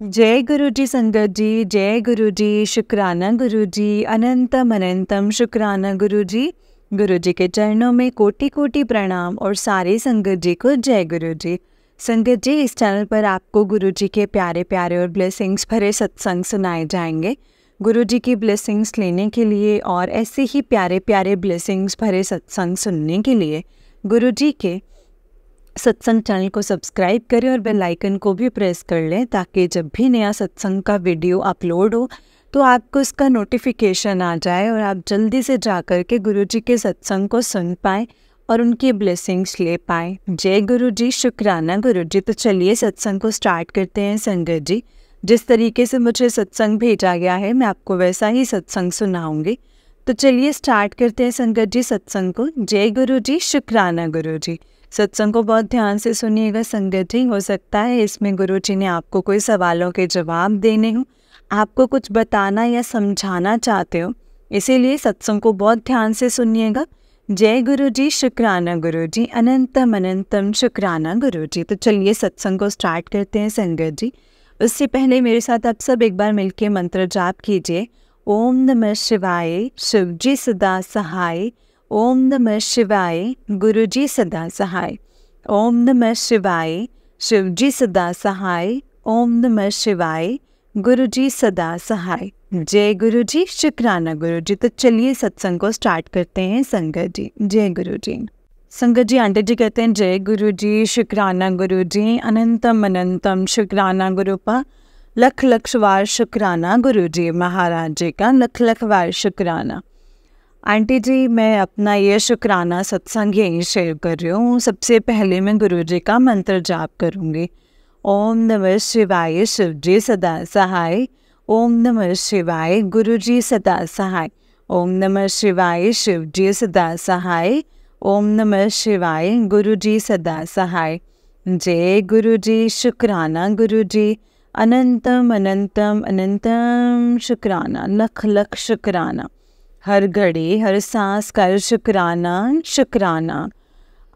जय गुरु जी संगत जी, जय गुरु जी, शुक्राना गुरु जी, अनंतम अनंतम शुक्राना गुरु जी। गुरु जी के चरणों में कोटि कोटि प्रणाम और सारे संगत जी को जय गुरु जी। संगत जी, इस चैनल पर आपको गुरु जी के प्यारे प्यारे और ब्लेसिंग्स भरे सत्संग सुनाए जाएंगे। गुरु जी की ब्लेसिंग्स लेने के लिए और ऐसे ही प्यारे प्यारे ब्लेसिंग्स भरे सत्संग सुनने के लिए गुरु जी के सत्संग चैनल को सब्सक्राइब करें और बेल आइकन को भी प्रेस कर लें, ताकि जब भी नया सत्संग का वीडियो अपलोड हो तो आपको उसका नोटिफिकेशन आ जाए और आप जल्दी से जाकर के गुरु जी के सत्संग को सुन पाएँ और उनकी ब्लेसिंग्स ले पाएँ। जय गुरु जी, शुक्राना गुरु जी। तो चलिए सत्संग को स्टार्ट करते हैं संगत जी। जिस तरीके से मुझे सत्संग भेजा गया है मैं आपको वैसा ही सत्संग सुनाऊंगी। तो चलिए स्टार्ट करते हैं संगत जी सत्संग को। जय गुरु जी, शुक्राना गुरु जी। सत्संग को बहुत ध्यान से सुनिएगा संगत जी। हो सकता है इसमें गुरु जी ने आपको कोई सवालों के जवाब देने हो, आपको कुछ बताना या समझाना चाहते हो, इसीलिए सत्संग को बहुत ध्यान से सुनिएगा। जय गुरु जी, शुक्राना गुरु जी, अनंतम अनंतम शुक्राना गुरु जी। तो चलिए सत्संग को स्टार्ट करते हैं संगत जी। उससे पहले मेरे साथ आप सब एक बार मिलके मंत्र जाप कीजिए। ओम नमः शिवाय, शिव जी सदा सहाय। ओम नमः शिवाय, गुरु जी सदा सहाय। ओम नमः शिवाय, शिव जी सदा सहाय। ओम नमः शिवाय, गुरु जी सदा सहाय। जय गुरु जी, शुक्राना गुरु जी। तो चलिए सत्संग को स्टार्ट करते हैं संगत जी। जय गुरु जी। संगत जी, आंटी जी कहते हैं जय गुरु जी, शुक्राना गुरु जी, अनंतम अनंतम शुक्राना गुरु पा, लख लख वार शुक्राना गुरु जी। महाराज जी का लख लख वार शुक्राना। आंटी जी, मैं अपना ये शुक्राना सत्संग यहीं शेयर कर रही हूँ। सबसे पहले मैं गुरु जी का मंत्र जाप करूँगी। ओम नमः शिवाय, शिव जी सदा सहाय। ओम नमः शिवाय, गुरु जी सदा सहाय। ओम नमः शिवाय, शिव जी सदा सहाय। ओम नमः शिवाय, गुरु जी सदा सहाय। जय गुरु जी, शुक्राना गुरु जी, अनंतम अनंतम अनंतम शुक्राना, लख लख शुक्राना। हर घड़ी हर सांस का शुक्राना शुक्राना।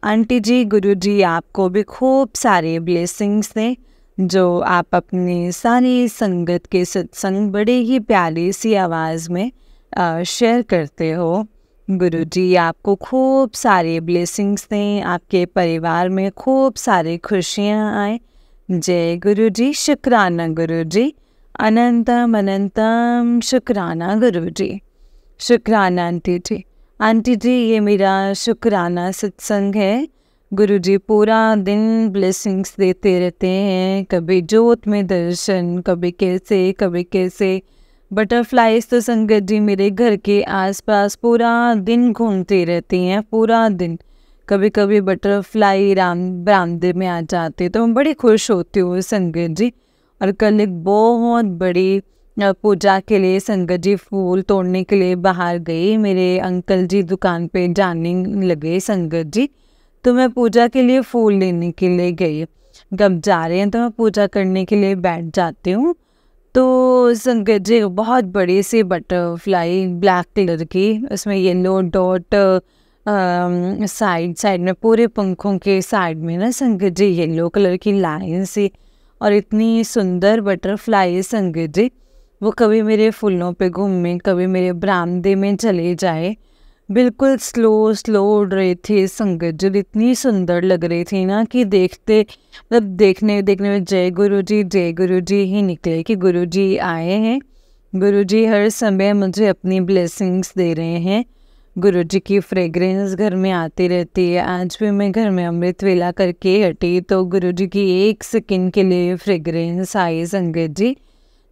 आंटी जी, गुरु जी आपको भी खूब सारे ब्लेसिंग्स दें, जो आप अपनी सारी संगत के सत्संग बड़े ही प्यारी सी आवाज़ में शेयर करते हो। गुरु जी आपको खूब सारे ब्लेसिंग्स दें, आपके परिवार में खूब सारी खुशियाँ आए। जय गुरु जी, शुक्राना गुरु जी, अनंतम अनंतम शुक्राना गुरु जी। शुक्राना आंटी जी। आंटी जी, ये मेरा शुक्राना सत्संग है। गुरु जी पूरा दिन ब्लेसिंग्स देते रहते हैं, कभी जोत में दर्शन, कभी कैसे बटरफ्लाइज तो संगत जी मेरे घर के आसपास पूरा दिन घूमती रहती हैं, पूरा दिन। कभी कभी बटरफ्लाई बरामदे में आ जाते तो मैं बड़ी खुश होती हूँ संगत जी। और कल एक बहुत बड़ी पूजा के लिए संगत जी फूल तोड़ने के लिए बाहर गई। मेरे अंकल जी दुकान पे जाने लगे संगत जी, तो मैं पूजा के लिए फूल लेने के लिए गई। जब जा रहे हैं तो मैं पूजा करने के लिए बैठ जाती हूँ। तो संगत जी बहुत बड़ी सी बटरफ्लाई ब्लैक कलर की, उसमें येलो डॉट साइड में पूरे पंखों के साइड में ना संगत जी येलो कलर की लाइन सी, और इतनी सुंदर बटरफ्लाई संगत जी। वो कभी मेरे फूलों पे घूमे, कभी मेरे बरामदे में चले जाए। बिल्कुल स्लो उड़ रही थी संगत जी, इतनी सुंदर लग रही थी ना कि देखने में जय गुरु जी ही निकले कि गुरु जी आए हैं। गुरु जी हर समय मुझे अपनी ब्लेसिंग्स दे रहे हैं। गुरु जी की फ्रेग्रेंस घर में आती रहती है। आज भी मैं घर में अमृत वेला करके हटी तो गुरु जी की एक सेकंड के लिए फ्रेग्रेंस आई संगत जी।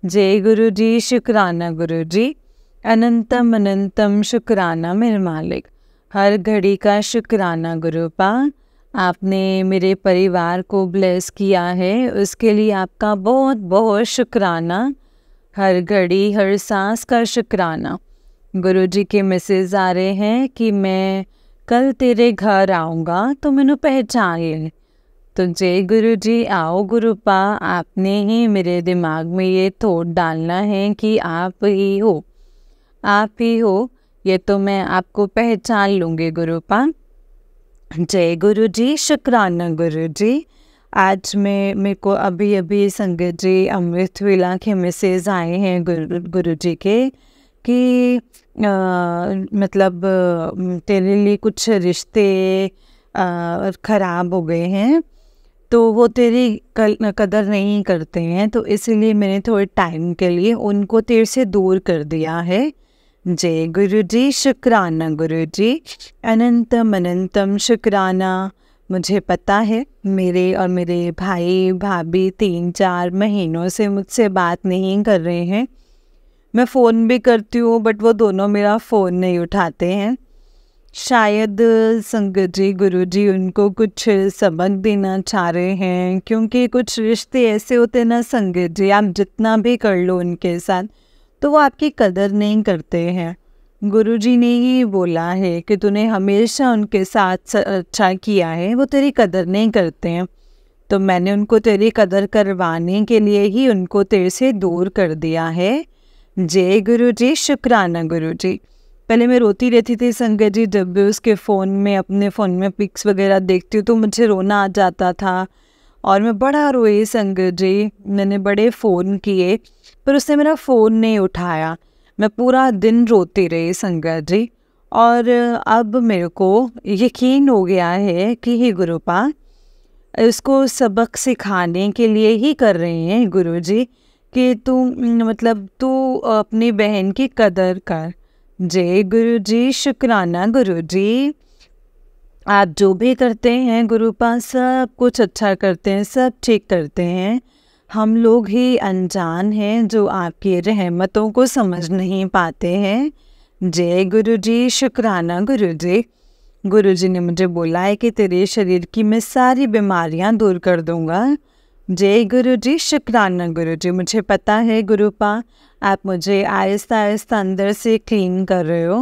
जय गुरु जी, शुक्राना गुरु जी, अनंतम अनंतम शुक्राना मेरे मालिक। हर घड़ी का शुक्राना गुरु पा, आपने मेरे परिवार को ब्लेस किया है, उसके लिए आपका बहुत बहुत शुक्राना। हर घड़ी हर सांस का शुक्राना। गुरु जी के मैसेज आ रहे हैं कि मैं कल तेरे घर आऊँगा तो मैंने पहचान ले। तो जय गुरु जी, आओ गुरु पा, आपने ही मेरे दिमाग में ये थॉट डालना है कि आप ही हो, ये तो मैं आपको पहचान लूँगी गुरु पा। जय गुरु जी, शुक्राना गुरु जी, आज मेरे को अभी अभी संगत जी अमृत वेला के मैसेज आए हैं गुरु जी के कि मतलब तेरे लिए कुछ रिश्ते ख़राब हो गए हैं, तो वो तेरी कदर नहीं करते हैं, तो इसीलिए मैंने थोड़े टाइम के लिए उनको तेरे से दूर कर दिया है। जय गुरु जी, शुक्राना गुरु जी, अनंतम अनंतम शुक्राना। मुझे पता है मेरे और मेरे भाई भाभी 3-4 महीनों से मुझसे बात नहीं कर रहे हैं। मैं फ़ोन भी करती हूँ बट वो दोनों मेरा फ़ोन नहीं उठाते हैं। शायद संगत जी गुरु जी उनको कुछ सबक देना चाह रहे हैं, क्योंकि कुछ रिश्ते ऐसे होते हैं ना संगत जी, आप जितना भी कर लो उनके साथ तो वो आपकी कदर नहीं करते हैं। गुरुजी ने ही बोला है कि तूने हमेशा उनके साथ अच्छा किया है, वो तेरी कदर नहीं करते हैं। तो मैंने उनको तेरी कदर करवाने के लिए ही उनको तेरे से दूर कर दिया है। जय गुरु जी, शुक्राना गुरु जी। पहले मैं रोती रहती थी संगत जी, जब भी उसके फ़ोन में अपने फ़ोन में पिक्स वगैरह देखती हूँ तो मुझे रोना आ जाता था और मैं बड़ा रोई संगत जी। मैंने बड़े फ़ोन किए पर उसने मेरा फ़ोन नहीं उठाया। मैं पूरा दिन रोती रही संगत जी। और अब मेरे को यकीन हो गया है कि हे गुरुपा इसको सबक सिखाने के लिए ही कर रहे हैं गुरुजी कि तू मतलब तू अपनी बहन की कदर कर। जय गुरुजी, शुक्राना गुरुजी। आप जो भी करते हैं गुरुपा सब कुछ अच्छा करते हैं, सब ठीक करते हैं। हम लोग ही अनजान हैं जो आपकी रहमतों को समझ नहीं पाते हैं। जय गुरुजी, शुक्राना गुरुजी। गुरुजी ने मुझे बोला है कि तेरे शरीर की मैं सारी बीमारियां दूर कर दूंगा। जय गुरुजी, शुक्राना गुरुजी। मुझे पता है गुरुपा आप मुझे आहिस्ता आहिस्ता अंदर से क्लीन कर रहे हो।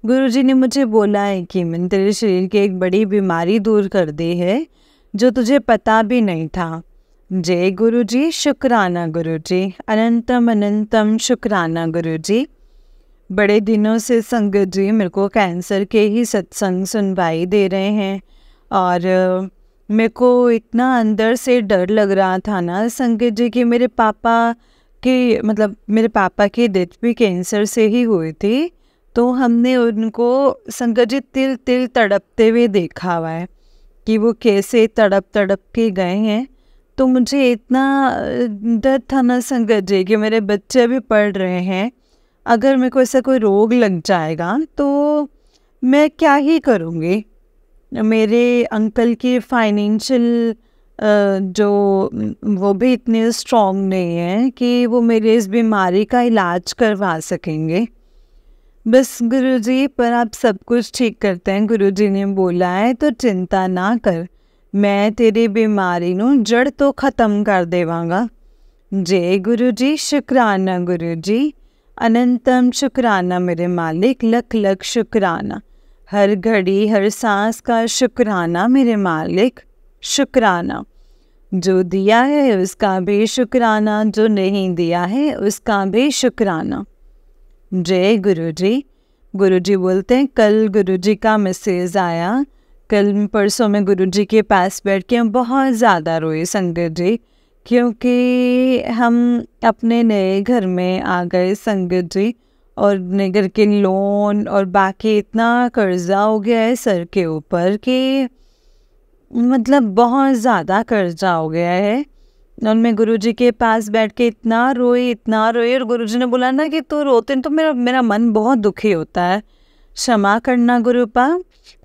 गुरुजी ने मुझे बोला है कि मैंने तेरे शरीर की एक बड़ी बीमारी दूर कर दी है जो तुझे पता भी नहीं था। जय गुरुजी, शुक्राना गुरुजी, अनंतम अनंतम शुक्राना गुरुजी। बड़े दिनों से संगत जी मेरे को कैंसर के ही सत्संग सुनवाई दे रहे हैं और मेरे को इतना अंदर से डर लग रहा था ना संगत जी कि मेरे पापा की डेथ भी कैंसर से ही हुई थी। तो हमने उनको संगत जी तिल तिल तड़पते हुए देखा हुआ है कि वो कैसे तड़प तड़प के गए हैं। तो मुझे इतना डर था ना संगत जी कि मेरे बच्चे भी पढ़ रहे हैं, अगर मेरे को ऐसा कोई रोग लग जाएगा तो मैं क्या ही करूँगी। मेरे अंकल की फाइनेंशियल जो वो भी इतने स्ट्रॉन्ग नहीं है कि वो मेरे इस बीमारी का इलाज करवा सकेंगे। बस गुरुजी पर आप सब कुछ ठीक करते हैं, गुरुजी ने बोला है तो चिंता ना कर, मैं तेरी बीमारी नू जड़ तो ख़त्म कर देवांगा। जय गुरुजी, शुक्राना गुरुजी, अनंतम शुक्राना मेरे मालिक, लख लख शुक्राना। हर घड़ी हर सांस का शुक्राना मेरे मालिक, शुक्राना। जो दिया है उसका भी शुक्राना, जो नहीं दिया है उसका भी शुक्राना। जय गुरुजी। गुरुजी बोलते हैं कल गुरुजी का मैसेज आया, कल परसों में गुरुजी के पास बैठ के हम बहुत ज़्यादा रोए संगत जी, क्योंकि हम अपने नए घर में आ गए संगत जी और नए घर के लोन और बाकी इतना कर्जा हो गया है सर के ऊपर कि मतलब बहुत ज़्यादा कर्जा हो गया है। और मैं गुरुजी के पास बैठ के इतना रोई और गुरुजी ने बोला ना कि तू रोते तो मेरा मन बहुत दुखी होता है, क्षमा करना गुरुपा,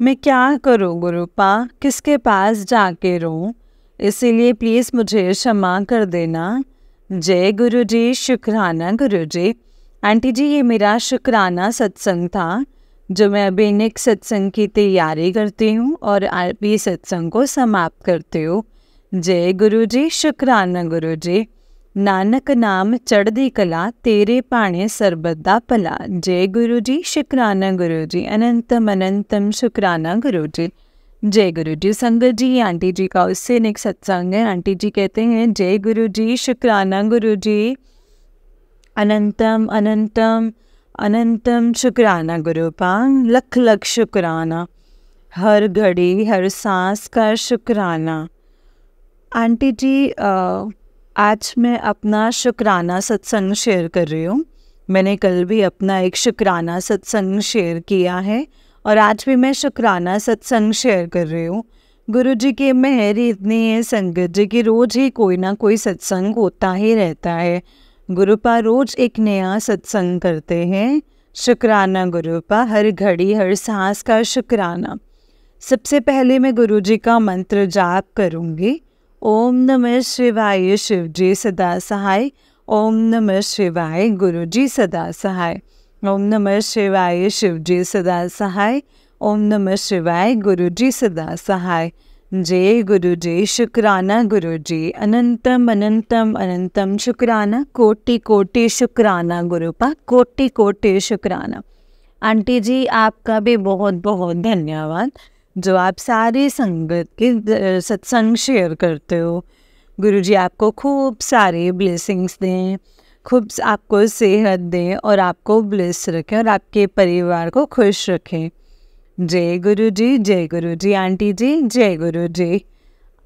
मैं क्या करूँ गुरुपा, किसके पास जाके रोऊं, इसीलिए प्लीज़ मुझे क्षमा कर देना। जय गुरुजी, शुक्राना गुरुजी। आंटी जी ये मेरा शुक्राना सत्संग था जो मैं अभी नेक्स्ट सत्संग की तैयारी करती हूँ और अभी सत्संग को समाप्त करती हूँ। जय गुरुजी, शुक्राना गुरुजी। नानक नाम चढ़दी कला, तेरे पाणे सरबत भला। जय गुरुजी, शुक्राना गुरुजी, अनंतम अनंतम शुक्राना गुरुजी। जय गुरुजी। संगत जी आंटी जी का उससे नेक्स्ट सत्संग है। आंटी जी कहते हैं जय गुरुजी, शुक्राना गुरुजी, अनंतम अनंतम अनंतम शुक्राना गुरुपा, लख लख शुक्राना। हर घड़ी हर सांस का शुक्राना। आंटी जी, आज मैं अपना शुक्राना सत्संग शेयर कर रही हूँ। मैंने कल भी अपना एक शुक्राना सत्संग शेयर किया है और आज भी मैं शुक्राना सत्संग शेयर कर रही हूँ। गुरु जी की मेहर इतनी है संगत जी की, रोज़ ही कोई ना कोई सत्संग होता ही रहता है। गुरुपा रोज़ एक नया सत्संग करते हैं। शुक्राना गुरुपा, हर घड़ी हर सांस का शुक्राना। सबसे पहले मैं गुरु जी का मंत्र जाप करूँगी। ओम नमः शिवाय, शिव जी सदा सहाय। ओम नमः शिवाय, गुरु जी सदा सहाय। ओम नमः शिवाय, शिव जी सदा सहाय। ओम नमः शिवाय, गुरु जी सदा सहाय। जय गुरु जी, शुक्राना गुरु जी, अनंतम अनंतम अनंतम शुक्राना, कोटि कोटि शुक्राना गुरुपा, कोटि कोटि शुक्राना। आंटी जी, आपका भी बहुत बहुत धन्यवाद जो आप सारी संगत के सत्संग शेयर करते हो। गुरु जी आपको खूब सारे ब्लेसिंग्स दें, खूब आपको सेहत दें और आपको ब्लेस रखें और आपके परिवार को खुश रखें। जय गुरु जी, जय गुरु जी। आंटी जी, जय गुरु जी।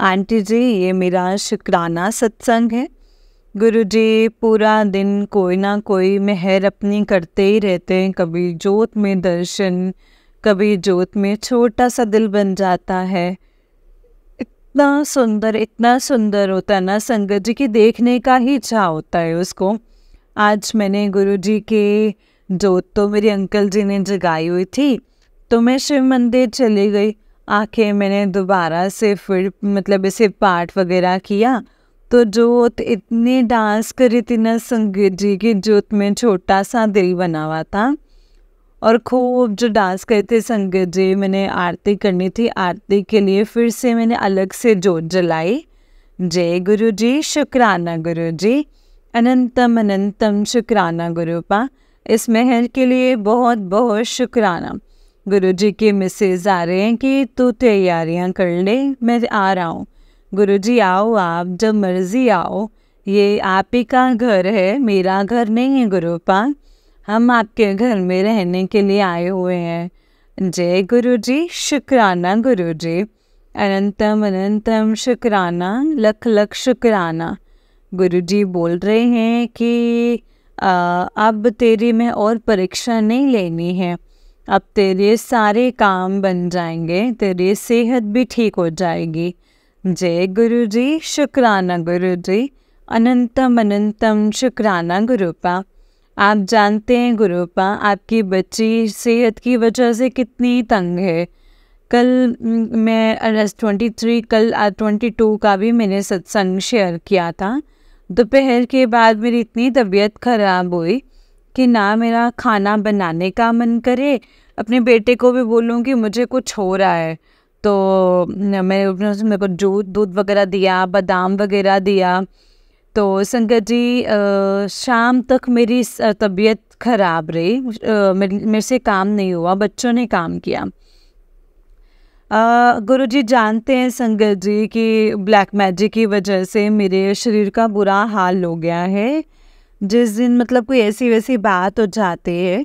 आंटी जी, ये मेरा शुक्राना सत्संग है। गुरु जी पूरा दिन कोई ना कोई मेहर अपनी करते ही रहते हैं। कभी जोत में दर्शन, कभी जोत में छोटा सा दिल बन जाता है। इतना सुंदर होता है ना संगत जी की, देखने का ही इच्छा होता है उसको। आज मैंने गुरु जी के जोत तो मेरे अंकल जी ने जगाई हुई थी, तो मैं शिव मंदिर चली गई। आके मैंने दोबारा से फिर मतलब इसे पाठ वगैरह किया, तो जोत इतनी डांस करी थी ना संगत जी की, जोत में छोटा सा दिल बना हुआ था और खूब जो डांस करते संगत जी। मैंने आरती करनी थी, आरती के लिए फिर से मैंने अलग से जोत जलाई। जय गुरु जी, शुक्राना गुरु जी, अनंतम अनंतम शुक्राना गुरुपा। इस मेहर के लिए बहुत बहुत शुक्राना। गुरु जी के मैसेज आ रहे हैं कि तू तैयारियां कर ले, मैं आ रहा हूँ। गुरु जी आओ, आप जब मर्जी आओ, ये आप ही का घर है, मेरा घर नहीं है गुरुपा। हम आपके घर में रहने के लिए आए हुए हैं। जय गुरु जी, शुक्राना गुरु जी, अनंतम अनंतम शुक्राना, लख लख शुक्राना। गुरु जी बोल रहे हैं कि अब तेरी मैं और परीक्षा नहीं लेनी है, अब तेरे सारे काम बन जाएंगे, तेरी सेहत भी ठीक हो जाएगी। जय गुरु जी, शुक्राना गुरु जी, अनंतम अनंतम शुक्राना गुरुपा। आप जानते हैं गुरुपा, आपकी बच्ची सेहत की वजह से कितनी तंग है। कल मैं 23, कल 22 का भी मैंने सत्संग शेयर किया था। दोपहर के बाद मेरी इतनी तबीयत खराब हुई कि ना मेरा खाना बनाने का मन करे। अपने बेटे को भी बोलूँ कि मुझे कुछ हो रहा है, तो मेरे को दूध वगैरह दिया, बादाम वगैरह दिया। तो संगत जी शाम तक मेरी तबीयत खराब रही। मेरे से काम नहीं हुआ, बच्चों ने काम किया। गुरु जी जानते हैं संगत जी कि ब्लैक मैजिक की वजह से मेरे शरीर का बुरा हाल हो गया है। जिस दिन मतलब कोई ऐसी वैसी बात हो जाती है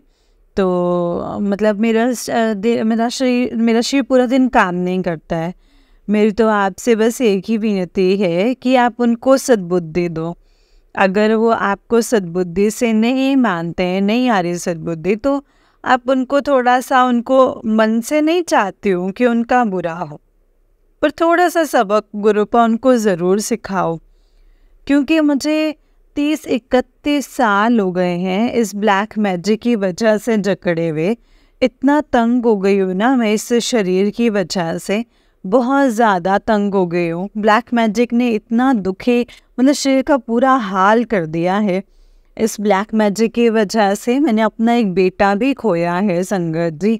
तो मतलब मेरा शरीर पूरा दिन काम नहीं करता है। मेरी तो आपसे बस एक ही विनती है कि आप उनको सद्बुद्धि दो। अगर वो आपको सद्बुद्धि से नहीं मानते हैं, नहीं आ रही सद्बुद्धि, तो आप उनको थोड़ा सा, उनको मन से नहीं चाहती हूँ कि उनका बुरा हो, पर थोड़ा सा सबक गुरुपा उनको ज़रूर सिखाओ। क्योंकि मुझे 30-31 साल हो गए हैं इस ब्लैक मैजिक की वजह से जकड़े हुए। इतना तंग हो गई हूँ ना मैं इस शरीर की वजह से, बहुत ज़्यादा तंग हो गई हूँ। ब्लैक मैजिक ने इतना दुखी मतलब शरीर का पूरा हाल कर दिया है। इस ब्लैक मैजिक की वजह से मैंने अपना एक बेटा भी खोया है संगत जी,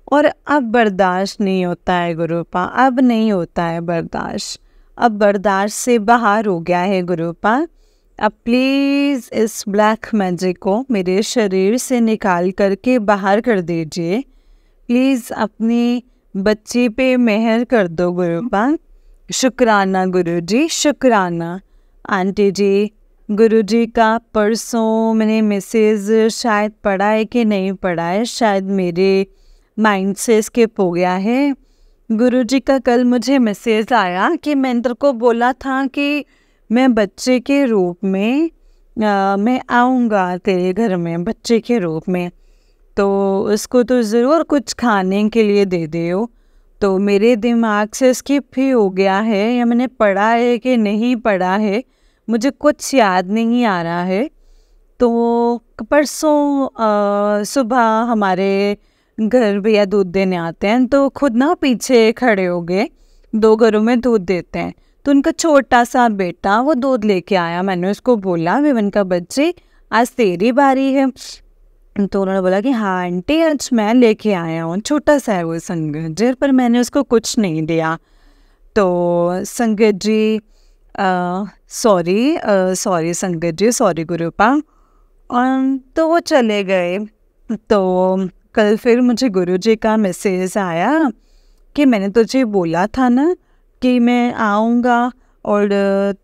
और अब बर्दाश्त नहीं होता है गुरुपा, अब नहीं होता है बर्दाश्त, अब बर्दाश्त से बाहर हो गया है गुरुपा। अब प्लीज़ इस ब्लैक मैजिक को मेरे शरीर से निकाल करके बाहर कर दीजिए। प्लीज़ अपनी बच्ची पे मेहर कर दो गुरुपा। शुक्राना गुरु जी, शुक्राना। आंटी जी, गुरु जी का परसों मैंने मैसेज शायद पढ़ा है कि नहीं पढ़ा है, शायद मेरे माइंड से स्किप हो गया है। गुरुजी का कल मुझे मैसेज आया कि मैंने तेरे को बोला था कि मैं बच्चे के रूप में मैं आऊँगा तेरे घर में बच्चे के रूप में, तो उसको तो ज़रूर कुछ खाने के लिए दे दियो। तो मेरे दिमाग से स्किप ही हो गया है, या मैंने पढ़ा है कि नहीं पढ़ा है, मुझे कुछ याद नहीं आ रहा है। तो परसों सुबह हमारे घर भैया दूध देने आते हैं, तो खुद ना पीछे खड़े हो गए, 2 घरों में दूध देते हैं। तो उनका छोटा सा बेटा वो दूध लेके आया। मैंने उसको बोला, विवन का बच्चे आज तेरी बारी है। तो उन्होंने बोला कि हाँ आंटी आज मैं लेके आया हूँ। छोटा सा है वो संगत जी, पर मैंने उसको कुछ नहीं दिया। तो संगत जी सॉरी संगत जी, सॉरी गुरुपा। तो वो चले गए। तो कल फिर मुझे गुरुजी का मैसेज आया कि मैंने तुझे बोला था ना कि मैं आऊँगा और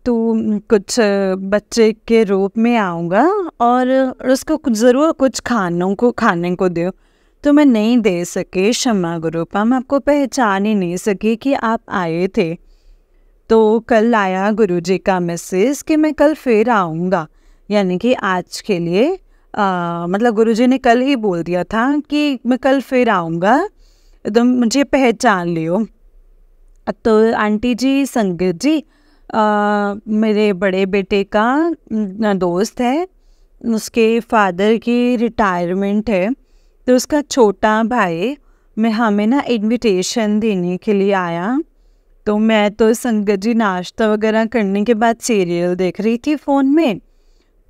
तू कुछ बच्चे के रूप में आऊँगा और उसको ज़रूर कुछ खाने को दो। तो मैं नहीं दे सके, क्षमा गुरुपा, मैं आपको पहचान ही नहीं सकी कि आप आए थे। तो कल आया गुरुजी का मैसेज कि मैं कल फिर आऊँगा, यानी कि आज के लिए मतलब गुरुजी ने कल ही बोल दिया था कि मैं कल फिर आऊँगा, तो मुझे पहचान लियो। तो आंटी जी, संगत जी, मेरे बड़े बेटे का दोस्त है, उसके फादर की रिटायरमेंट है, तो उसका छोटा भाई हमें ना इनविटेशन देने के लिए आया। तो मैं तो संगत जी नाश्ता वगैरह करने के बाद सीरियल देख रही थी फ़ोन में,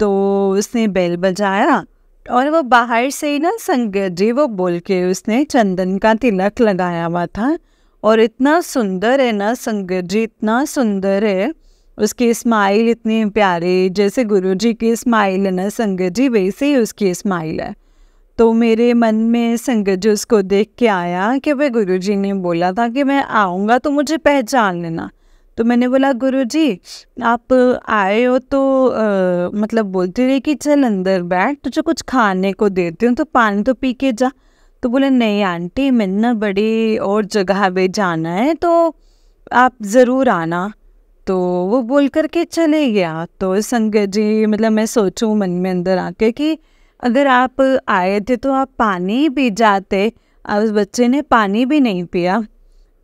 तो उसने बेल बजाया और वो बाहर से ही ना संगत जी वो बोल के उसने चंदन का तिलक लगाया हुआ था। और इतना सुंदर है ना संगत जी, इतना सुंदर है, उसकी स्माइल इतनी प्यारी, जैसे गुरुजी की स्माइल है ना संगत जी, वैसे ही उसकी स्माइल है। तो मेरे मन में संगत जी उसको देख के आया कि भाई गुरुजी ने बोला था कि मैं आऊँगा तो मुझे पहचान लेना। तो मैंने बोला गुरुजी आप आए हो तो मतलब बोलती रही कि चल अंदर बैठ, तुझे कुछ खाने को देती हूँ, तो पानी तो पी के जा। तो बोले नहीं आंटी, मैंने ना बड़ी और जगह पे जाना है, तो आप ज़रूर आना। तो वो बोल कर के चले गया। तो संगत जी मतलब मैं सोचूं मन में अंदर आके कि अगर आप आए थे तो आप पानी पी जाते, अब उस बच्चे ने पानी भी नहीं पिया।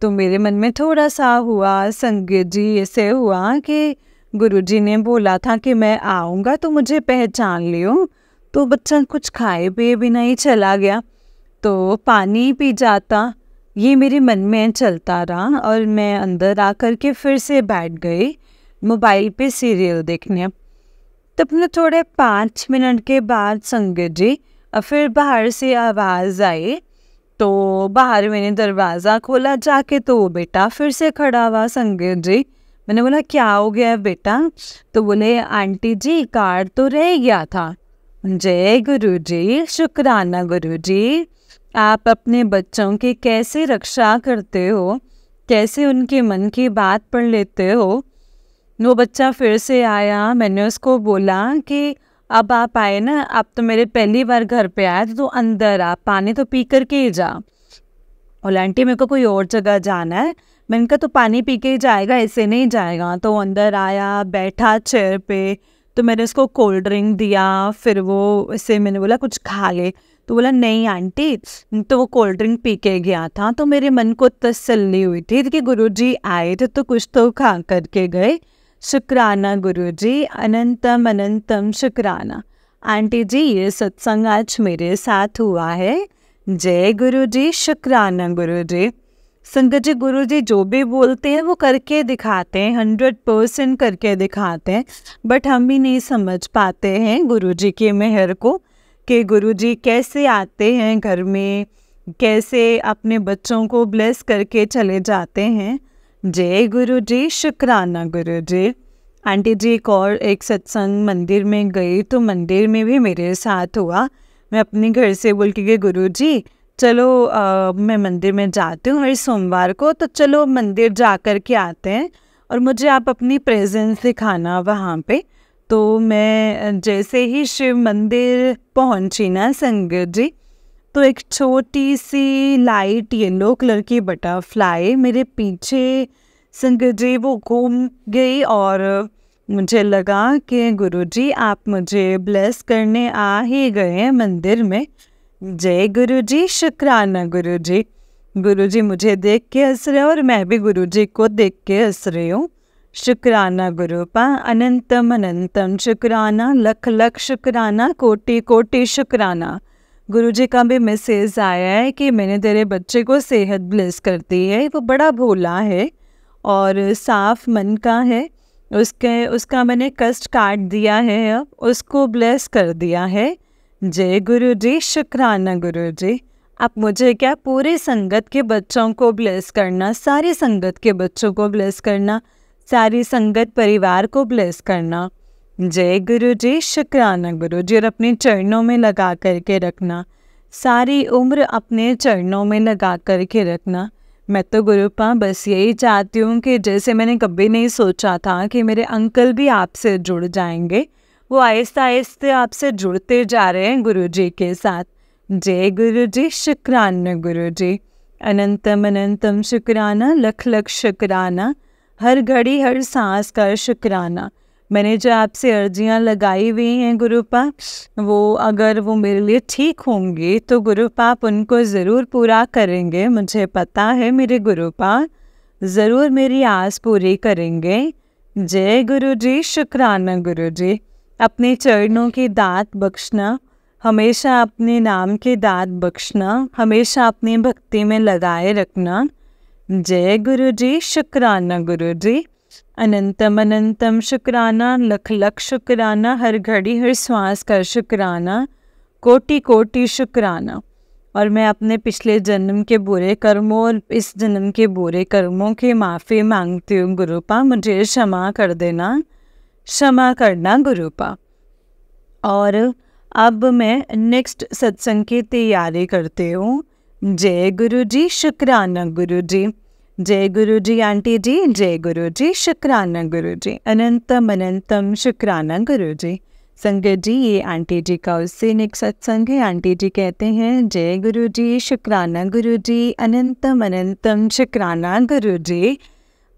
तो मेरे मन में थोड़ा सा हुआ संगत जी, ऐसे हुआ कि गुरुजी ने बोला था कि मैं आऊँगा तो मुझे पहचान लियो, तो बच्चा कुछ खाए पिए भी नहीं चला गया, तो पानी पी जाता, ये मेरे मन में चलता रहा। और मैं अंदर आकर के फिर से बैठ गई मोबाइल पे सीरियल देखने। तब न थोड़े 5 मिनट के बाद संगत जी फिर बाहर से आवाज़ आई। तो बाहर मैंने दरवाज़ा खोला जाके, तो वो बेटा फिर से खड़ा हुआ संगत जी। मैंने बोला क्या हो गया बेटा? तो बोले आंटी जी कार्ड तो रह गया था। जय गुरु जी, शुक्राना गुरु जी, आप अपने बच्चों की कैसे रक्षा करते हो, कैसे उनके मन की बात पढ़ लेते हो। वो बच्चा फिर से आया, मैंने उसको बोला कि अब आप आए ना, आप तो मेरे पहली बार घर पे आए तो अंदर आप पानी तो पी कर के ही जा। और आंटी मेरे को कोई और जगह जाना है। मैंने कहा तो पानी पी के ही जाएगा, ऐसे नहीं जाएगा। तो अंदर आया, बैठा चेयर पे, तो मैंने उसको कोल्ड ड्रिंक दिया। फिर वो इससे मैंने बोला कुछ खा ले, तो बोला नहीं आंटी, तो वो कोल्ड ड्रिंक पी के गया था। तो मेरे मन को तसल्ली हुई थी कि गुरुजी आए थे तो कुछ तो खा करके गए। शुक्राना गुरुजी, अनंतम अनंतम शुक्राना। आंटी जी ये सत्संग आज मेरे साथ हुआ है। जय गुरुजी, शुक्राना गुरुजी। संगत जी गुरुजी जो भी बोलते हैं वो करके दिखाते हैं, 100% करके दिखाते हैं, बट हम भी नहीं समझ पाते हैं गुरुजी की मेहर को कि गुरुजी कैसे आते हैं घर में, कैसे अपने बच्चों को ब्लेस करके चले जाते हैं। जय गुरुजी, शुक्राना गुरुजी। आंटी जी एक सत्संग मंदिर में गई, तो मंदिर में भी मेरे साथ हुआ। मैं अपने घर से बोल के गई गुरुजी चलो मैं मंदिर में जाती हूँ हर सोमवार को, तो चलो मंदिर जा कर के आते हैं और मुझे आप अपनी प्रेजेंस दिखाना वहाँ पे। तो मैं जैसे ही शिव मंदिर पहुँची ना संगत जी, तो एक छोटी सी लाइट येलो कलर की बटरफ्लाई मेरे पीछे संगत जी वो घूम गई और मुझे लगा कि गुरुजी आप मुझे ब्लेस करने आ ही गए हैं मंदिर में। जय गुरुजी, शुक्राना गुरुजी। गुरुजी मुझे देख के हंस रहे और मैं भी गुरुजी को देख के हंस रही हूँ। शुक्राना गुरुपा, अनंतम अनंतम शुक्राना, लख लख शुक्राना, कोटि कोटि शुक्राना। गुरुजी का भी मैसेज आया है कि मैंने तेरे बच्चे को सेहत ब्लेस कर दी है। वो बड़ा भोला है और साफ मन का है। उसका मैंने कष्ट काट दिया है, अब उसको ब्लेस कर दिया है। जय गुरुजी, शुक्राना गुरुजी। आप मुझे क्या पूरे संगत के बच्चों को ब्लेस करना, सारी संगत के बच्चों को ब्लेस करना, सारी संगत परिवार को ब्लेस करना। जय गुरुजी, शुक्राना गुरुजी। और अपने चरणों में लगा करके रखना, सारी उम्र अपने चरणों में लगा करके रखना। मैं तो गुरुपा बस यही चाहती हूँ कि जैसे मैंने कभी नहीं सोचा था कि मेरे अंकल भी आपसे जुड़ जाएंगे, वो आहिस्ते आहिस्ते आपसे जुड़ते जा रहे हैं गुरुजी के साथ। जय गुरुजी, शुक्राना गुरुजी। अनंतम अनंतम शुक्राना, लख लख शुक्राना, हर घड़ी हर सांस का शुक्राना। मैंने जो आपसे अर्जियां लगाई हुई हैं गुरुपा, वो अगर वो मेरे लिए ठीक होंगी तो गुरुपा आप उनको ज़रूर पूरा करेंगे। मुझे पता है मेरे गुरुपा ज़रूर मेरी आस पूरी करेंगे। जय गुरुजी, शुक्राना गुरुजी। अपने चरणों की दात बख्शना, हमेशा अपने नाम की दात बख्शना, हमेशा अपनी भक्ति में लगाए रखना। जय गुरुजी, शुक्राना गुरुजी। अनंतम अनंतम शुक्राना, लख लख शुक्राना, हर घड़ी हर श्वास का शुक्राना, कोटि कोटि शुक्राना। और मैं अपने पिछले जन्म के बुरे कर्मों और इस जन्म के बुरे कर्मों की माफ़ी मांगती हूँ गुरुपा, मुझे क्षमा कर देना, क्षमा करना गुरुपा। और अब मैं नेक्स्ट सत्संग की तैयारी करती हूँ। जय गुरुजी, शुक्राना गुरुजी। जय गुरुजी आंटी जी, जय गुरुजी, शुक्राना गुरुजी। अनंतम अनंतम शुक्राना गुरुजी। संगत जी ये आंटी जी का उससे नेक्स्ट सत्संग है। आंटी जी कहते हैं जय गुरुजी, शुक्राना गुरुजी, अनंतम अनंतम शुक्राना गुरुजी।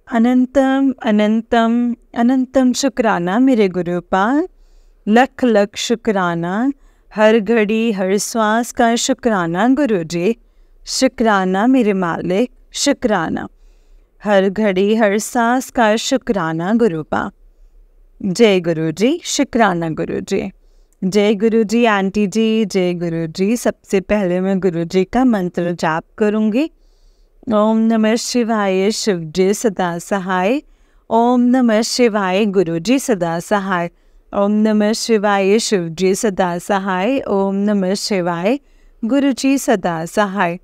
अनंतम अनंतम अनंतम शुक्राना मेरे गुरुपा, लख लख शुक्राना, हर घड़ी हर श्वास का शुक्राना गुरुजी। शुक्राना मेरे मालिक, शुक्राना, हर घड़ी हर सांस का शुक्राना गुरुपा। जय गुरुजी, शुक्राना गुरुजी। जय गुरुजी आंटी जी, जय गुरुजी। सबसे पहले मैं गुरुजी का मंत्र जाप करूँगी। ओम नमः शिवाय, शिव जी सदा सहाय। ओम नमः शिवाय, गुरुजी सदा सहाय। ओम नमः शिवाय, शिव जी सदा सहाय। ओम नमः शिवाय, गुरुजी सदा सहाय।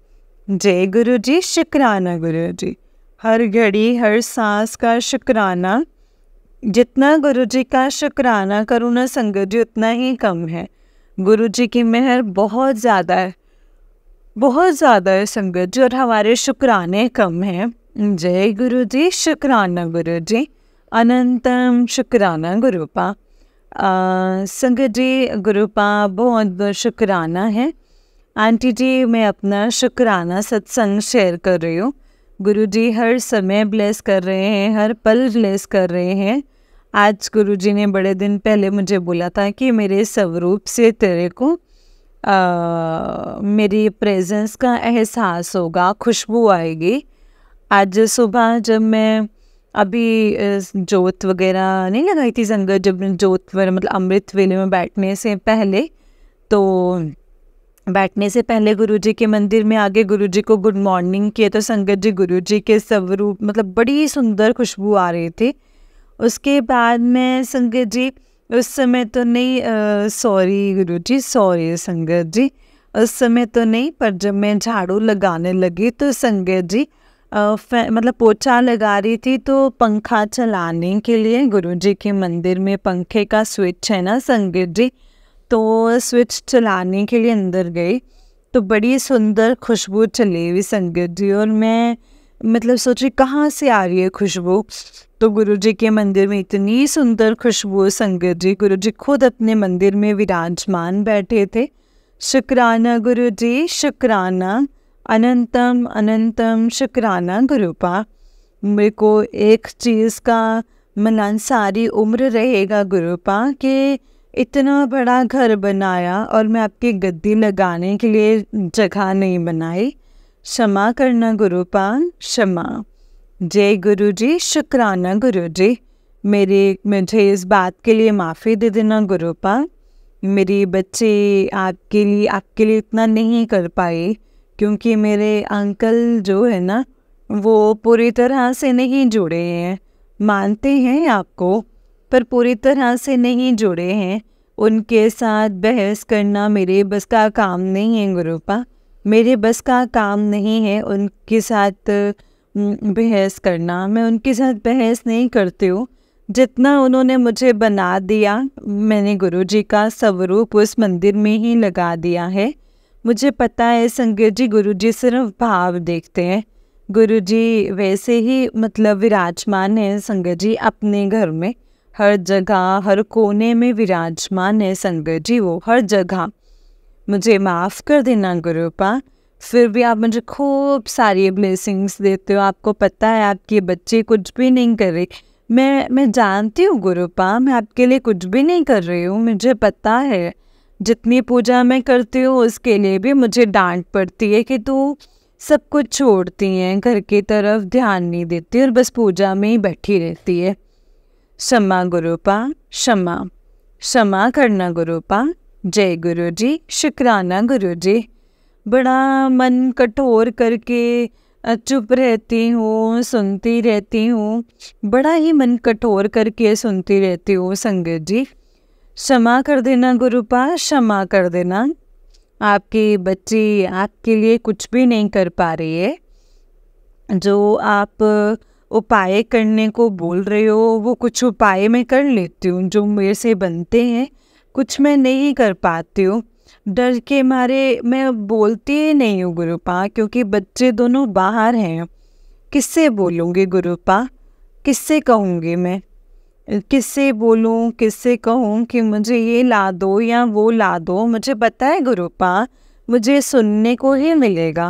जय गुरुजी, शुक्राना गुरुजी। हर घड़ी हर सांस का शुक्राना। जितना गुरुजी का शुक्राना करूँ ना संगत जी उतना ही कम है। गुरुजी की मेहर बहुत ज़्यादा है, बहुत ज़्यादा है संगत जी, और हमारे शुक्राने कम हैं। जय गुरुजी, शुक्राना गुरुजी। अनंतम शुक्राना गुरुपा। संगत जी गुरुपा बहुत बहुत शुक्राना है। आंटी जी मैं अपना शुक्राना सत्संग शेयर कर रही हूँ। गुरुजी हर समय ब्लेस कर रहे हैं, हर पल ब्लेस कर रहे हैं। आज गुरुजी ने बड़े दिन पहले मुझे बोला था कि मेरे स्वरूप से तेरे को मेरी प्रेजेंस का एहसास होगा, खुशबू आएगी। आज सुबह जब मैं अभी जोत वगैरह नहीं लगाई थी संगत, जब जोत मतलब अमृत वेले में बैठने से पहले, तो बैठने से पहले गुरुजी के मंदिर में आगे गुरुजी को गुड मॉर्निंग किए तो संगत जी गुरुजी के स्वरूप मतलब बड़ी सुंदर खुशबू आ रही थी। उसके बाद मैं संगत जी उस समय तो नहीं, सॉरी गुरुजी, सॉरी संगत जी, उस समय तो नहीं, पर जब मैं झाड़ू लगाने लगी तो संगत जी मतलब पोछा लगा रही थी तो पंखा चलाने के लिए गुरुजी के मंदिर में पंखे का स्विच है ना संगत जी, तो स्विच चलाने के लिए अंदर गई तो बड़ी सुंदर खुशबू चली हुई संगत जी। और मैं मतलब सोची कहाँ से आ रही है खुशबू, तो गुरुजी के मंदिर में इतनी सुंदर खुशबू संगत जी। गुरुजी खुद अपने मंदिर में विराजमान बैठे थे, शुक्राना गुरु जी, शुक्राना। अनंतम अनंतम शुक्राना गुरुपा। मेरे को एक चीज़ का मनन सारी उम्र रहेगा गुरुपा कि इतना बड़ा घर बनाया और मैं आपकी गद्दी लगाने के लिए जगह नहीं बनाई। क्षमा करना गुरुपा, क्षमा। जय गुरु जी, शुक्राना गुरु जी। मुझे इस बात के लिए माफ़ी दे देना गुरुपा। मेरी बच्चे आपके लिए इतना नहीं कर पाए क्योंकि मेरे अंकल जो है ना वो पूरी तरह से नहीं जुड़े हैं। मानते हैं आपको पर पूरी तरह से नहीं जुड़े हैं। उनके साथ बहस करना मेरे बस का काम नहीं है गुरुपा। मेरे बस का काम नहीं है उनके साथ बहस करना। मैं उनके साथ बहस नहीं करती हूँ। जितना उन्होंने मुझे बना दिया, मैंने गुरुजी का स्वरूप उस मंदिर में ही लगा दिया है। मुझे पता है संगत जी, गुरुजी सिर्फ भाव देखते हैं। गुरुजी वैसे ही मतलब विराजमान है संगत जी अपने घर में। हर जगह हर कोने में विराजमान है संगत जी, वो हर जगह। मुझे माफ़ कर देना गुरुपा। फिर भी आप मुझे खूब सारी ब्लेसिंग्स देते हो। आपको पता है आपके बच्चे कुछ भी नहीं कर रहे। मैं जानती हूँ गुरुपा, मैं आपके लिए कुछ भी नहीं कर रही हूँ। मुझे पता है जितनी पूजा मैं करती हूँ उसके लिए भी मुझे डांट पड़ती है कि तू सब कुछ छोड़ती है, घर की तरफ ध्यान नहीं देती और बस पूजा में ही बैठी रहती है। क्षमा गुरुपा, क्षमा। क्षमा करना गुरुपा। जय गुरु जी, शुक्राना गुरु जी। बड़ा मन कठोर करके चुप रहती हूँ, सुनती रहती हूँ। बड़ा ही मन कठोर करके सुनती रहती हूँ संगत जी। क्षमा कर देना गुरुपा, क्षमा कर देना। आपकी बच्ची आपके लिए कुछ भी नहीं कर पा रही है। जो आप उपाय करने को बोल रहे हो वो कुछ उपाय मैं कर लेती हूँ जो मेरे से बनते हैं, कुछ मैं नहीं कर पाती हूँ। डर के मारे मैं बोलती ही नहीं हूँ गुरुपा, क्योंकि बच्चे दोनों बाहर हैं। किससे बोलूँगी गुरुपा, किससे कहूँगी मैं, किससे बोलूँ, किससे कहूँ कि मुझे ये ला दो या वो ला दो। मुझे पता है गुरुपा मुझे सुनने को ही मिलेगा,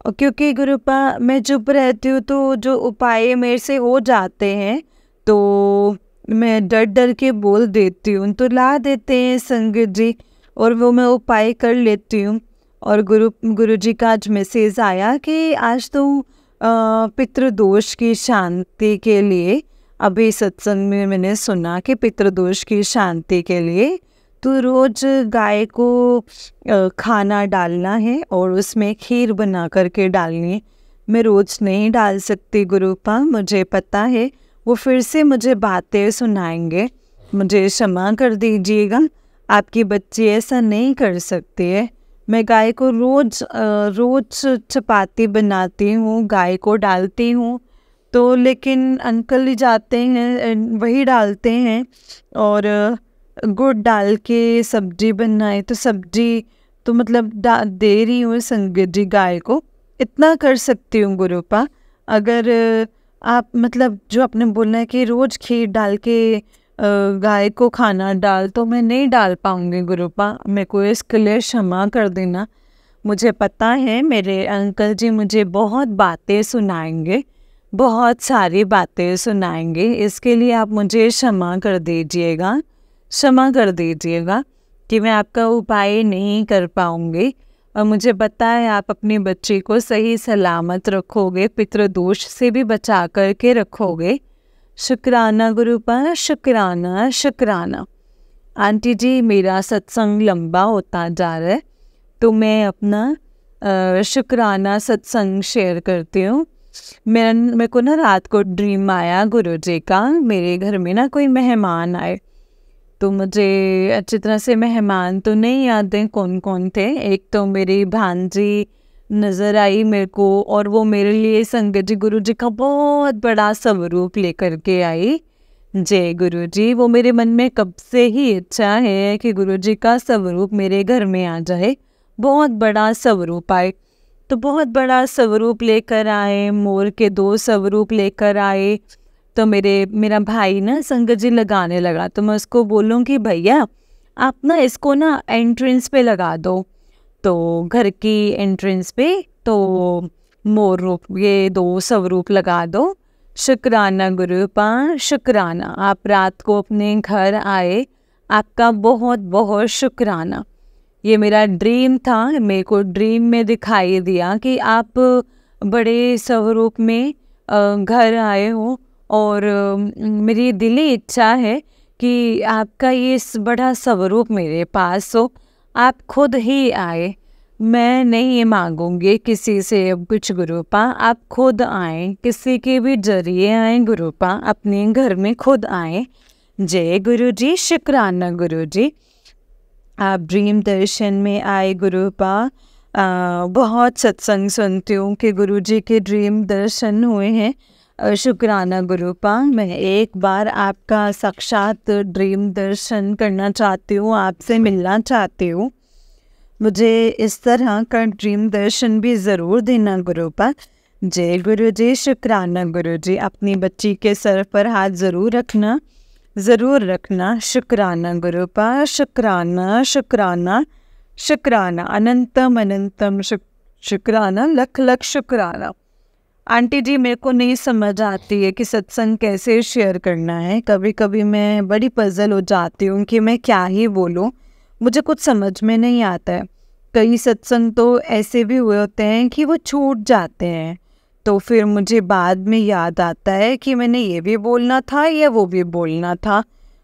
और क्योंकि गुरुपा मैं चुप रहती हूँ तो जो उपाय मेरे से हो जाते हैं तो मैं डर डर के बोल देती हूँ, तो ला देते हैं संगत जी और वो मैं उपाय कर लेती हूँ। और गुरुजी का आज मैसेज आया कि आज तो पितृदोष की शांति के लिए, अभी सत्संग में मैंने सुना कि पितृदोष की शांति के लिए तो रोज़ गाय को खाना डालना है और उसमें खीर बना करके डालनी है। मैं रोज़ नहीं डाल सकती गुरुपा, मुझे पता है वो फिर से मुझे बातें सुनाएंगे। मुझे क्षमा कर दीजिएगा, आपकी बच्ची ऐसा नहीं कर सकती है। मैं गाय को रोज़ चपाती बनाती हूँ, गाय को डालती हूँ तो, लेकिन अंकल ही जाते हैं वही डालते हैं। और गुड़ डाल के सब्जी बनाए तो सब्जी तो मतलब दे रही हूँ संगत जी गाय को, इतना कर सकती हूँ गुरुपा। अगर आप मतलब जो आपने बोलना है कि रोज़ खीर डाल के गाय को खाना डाल, तो मैं नहीं डाल पाऊँगी गुरुपा। मेरे को इसके लिए क्षमा कर देना। मुझे पता है मेरे अंकल जी मुझे बहुत बातें सुनाएंगे, बहुत सारी बातें सुनाएंगे, इसके लिए आप मुझे क्षमा कर दीजिएगा, क्षमा कर दीजिएगा कि मैं आपका उपाय नहीं कर पाऊँगी। और मुझे पता है आप अपनी बच्ची को सही सलामत रखोगे, पितृदोष से भी बचा कर के रखोगे। शुक्राना गुरुपा, शुक्राना शुक्राना। आंटी जी मेरा सत्संग लंबा होता जा रहा है तो मैं अपना शुक्राना सत्संग शेयर करती हूँ। मेरे को ना रात को ड्रीम आया गुरुजी का, मेरे घर में ना कोई मेहमान आए। तो मुझे अच्छी तरह से मेहमान तो नहीं याद हैं कौन कौन थे। एक तो मेरी भांजी नज़र आई मेरे को, और वो मेरे लिए संगत जी गुरुजी का बहुत बड़ा स्वरूप लेकर के आई। जय गुरुजी। वो मेरे मन में कब से ही इच्छा है कि गुरुजी का स्वरूप मेरे घर में आ जाए, बहुत बड़ा स्वरूप आए। तो बहुत बड़ा स्वरूप लेकर आए, मोर के 2 स्वरूप लेकर आए। तो मेरा भाई ना संगत जी लगाने लगा, तो मैं उसको बोलूँ कि भैया आप ना इसको ना एंट्रेंस पे लगा दो, तो घर की एंट्रेंस पे तो मोर रूप, ये 2 स्वरूप लगा दो। शुक्राना गुरुपा शुक्राना, आप रात को अपने घर आए, आपका बहुत बहुत शुक्राना। ये मेरा ड्रीम था, मेरे को ड्रीम में दिखाई दिया कि आप बड़े स्वरूप में घर आए हो, और मेरी दिली इच्छा है कि आपका ये बड़ा स्वरूप मेरे पास हो, आप खुद ही आए। मैं नहीं मांगूंगी किसी से अब कुछ गुरुपा, आप खुद आए, किसी के भी जरिए आए गुरुपा, अपने घर में खुद आए। जय गुरु जी, शुक्राना गुरु जी। आप ड्रीम दर्शन में आए गुरुपा। बहुत सत्संग सुनती हूँ कि गुरु जी के ड्रीम दर्शन हुए हैं। शुक्राना गुरुपा, मैं एक बार आपका साक्षात ड्रीम दर्शन करना चाहती हूँ, आपसे मिलना चाहती हूँ। मुझे इस तरह का ड्रीम दर्शन भी ज़रूर देना गुरुपा। जय गुरु जी, शुक्राना गुरु जी। अपनी बच्ची के सर पर हाथ ज़रूर रखना, ज़रूर रखना। शुक्राना गुरुपा, शुक्राना शुक्राना शुक्राना, अनंतम अनंतम शुक्राना, लख लख शुक्राना। आंटी जी, मेरे को नहीं समझ आती है कि सत्संग कैसे शेयर करना है। कभी कभी मैं बड़ी पजल हो जाती हूँ कि मैं क्या ही बोलूँ, मुझे कुछ समझ में नहीं आता है। कई सत्संग तो ऐसे भी हुए होते हैं कि वो छूट जाते हैं, तो फिर मुझे बाद में याद आता है कि मैंने ये भी बोलना था या वो भी बोलना था।